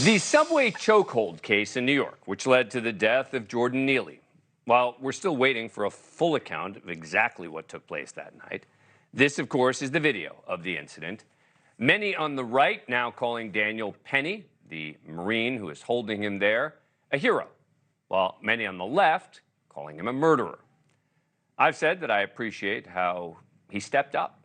The subway chokehold case in New York, which led to the death of Jordan Neely. While we're still waiting for a full account of exactly what took place that night, this, of course, is the video of the incident. Many on the right now calling Daniel Pinion, the Marine who is holding him there, a hero, while many on the left calling him a murderer. I've said that I appreciate how he stepped up.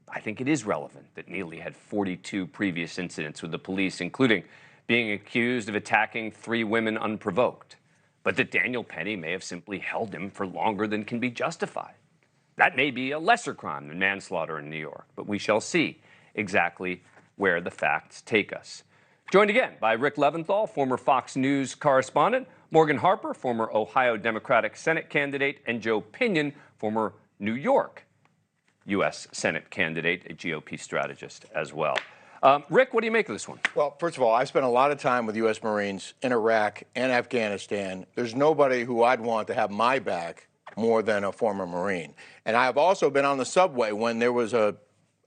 I think it is relevant that Neely had 42 previous incidents with the police, including being accused of attacking 3 women unprovoked, but that Daniel Pinion may have simply held him for longer than can be justified. That may be a lesser crime than manslaughter in New York, but we shall see exactly where the facts take us. Joined again by Rick Leventhal, former Fox News correspondent, Morgan Harper, former Ohio Democratic Senate candidate, and Joe Pinion, former New York U.S. Senate candidate, a GOP strategist as well. Rick, what do you make of this one? Well, first of all, I've spent a lot of time with U.S. Marines in Iraq and Afghanistan. There's nobody who I'd want to have my back more than a former Marine. And I've also been on the subway when there was a,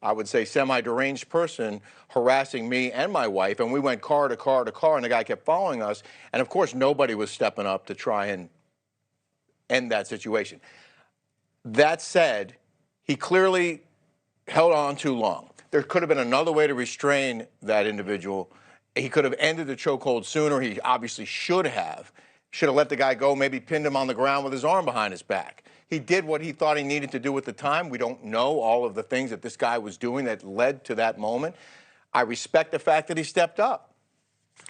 I would say, semi-deranged person harassing me and my wife, and we went car to car to car, and the guy kept following us. And, of course, nobody was stepping up to try and end that situation. That said, he clearly held on too long. There could have been another way to restrain that individual. He could have ended the chokehold sooner. He obviously should have let the guy go, maybe pinned him on the ground with his arm behind his back. He did what he thought he needed to do at the time. We don't know all of the things that this guy was doing that led to that moment. I respect the fact that he stepped up.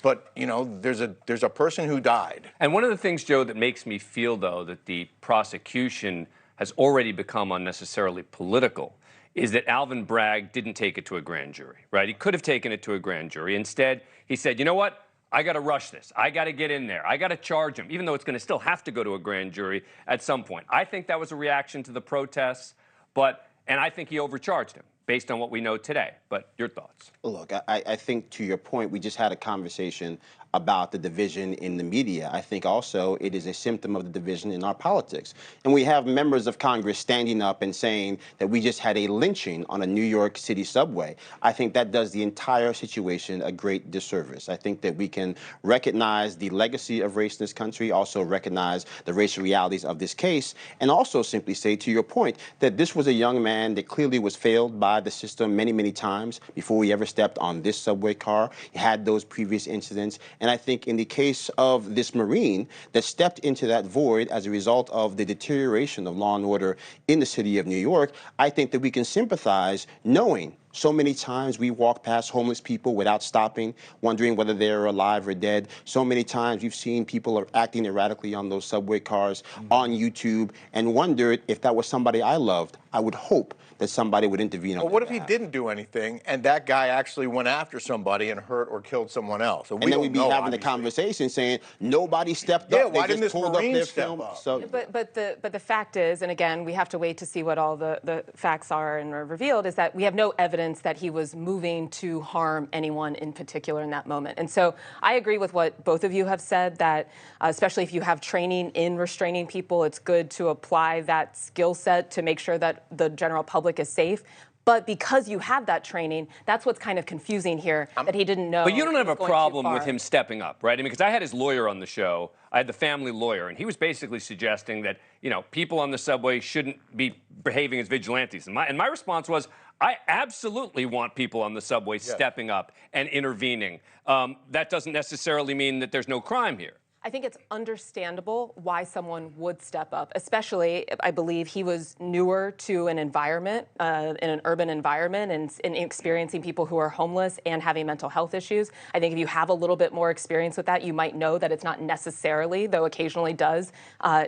But, you know, there's a person who died. And one of the things, Joe, that makes me feel, though, that the prosecution has already become unnecessarily political is that Alvin Bragg didn't take it to a grand jury, right? He could have taken it to a grand jury. Instead, he said, you know what? I got to rush this. I got to get in there. I got to charge him, even though it's going to still have to go to a grand jury at some point. I think that was a reaction to the protests, and I think he overcharged him based on what we know today. But your thoughts? Look, I think to your point, we just had a conversation about the division in the media. I think also it is a symptom of the division in our politics. And we have members of Congress standing up and saying that we just had a lynching on a New York City subway. I think that does the entire situation a great disservice. I think that we can recognize the legacy of race in this country, also recognize the racial realities of this case, and also simply say, to your point, that this was a young man that clearly was failed by the system many, many times before he ever stepped on this subway car. He had those previous incidents. And I think in the case of this Marine that stepped into that void as a result of the deterioration of law and order in the city of New York, I think that we can sympathize knowing so many times we walk past homeless people without stopping, wondering whether they're alive or dead. So many times we've seen people are acting erratically on those subway cars on YouTube and wondered if that was somebody I loved, I would hope that somebody would intervene. Well, what if he didn't do anything and that guy actually went after somebody and hurt or killed someone else? And then we'd be having a conversation saying nobody stepped up. Yeah, why didn't this Marine step up? So, but the fact is, and again, we have to wait to see what all the facts are and are revealed, is that we have no evidence that he was moving to harm anyone in particular in that moment. And so I agree with what both of you have said, that especially if you have training in restraining people, it's good to apply that skill set to make sure that the general public is safe. But because you have that training, that's what's kind of confusing here, that he didn't know. But you don't have a problem with him stepping up, right? I mean, because I had his lawyer on the show. I had the family lawyer, and he was basically suggesting that, you know, people on the subway shouldn't be behaving as vigilantes. And my response was, I absolutely want people on the subway stepping up and intervening. That doesn't necessarily mean that there's no crime here. I think it's understandable why someone would step up, especially, I believe, he was newer to an environment, in an urban environment, and experiencing people who are homeless and having mental health issues. I think if you have a little bit more experience with that, you might know that it's not necessarily, though occasionally does,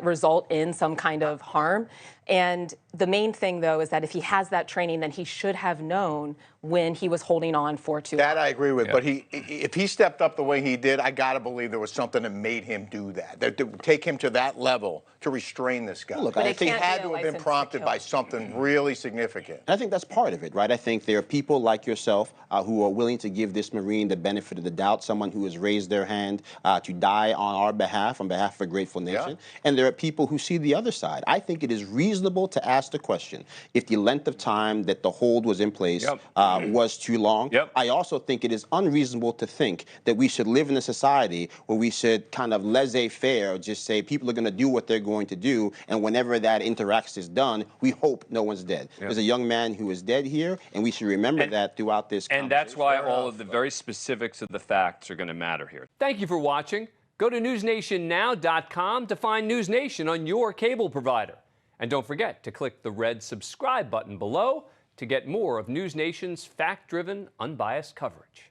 result in some kind of harm. And the main thing, though, is that if he has that training, then he should have known when he was holding on for too long. That I agree with, but if he stepped up the way he did, I got to believe there was something that made him do that to take him to that level to restrain this guy. Look, I think he had to have been prompted by something really significant. I think that's part of it, right? I think there are people like yourself who are willing to give this Marine the benefit of the doubt, someone who has raised their hand to die on our behalf, on behalf of a grateful nation. And there are people who see the other side. I think it is reasonable reasonable to ask the question if the length of time that the hold was in place was too long. I also think it is unreasonable to think that we should live in a society where we should kind of laissez-faire, just say people are going to do what they're going to do, and whenever that interaction is done, we hope no one's dead. There's a young man who is dead here, and we should remember that throughout this conversation. And that's why all of the very specifics of the facts are going to matter here. Thank you for watching. Go to newsnationnow.com to find NewsNation on your cable provider. And don't forget to click the red subscribe button below to get more of NewsNation's fact-driven, unbiased coverage.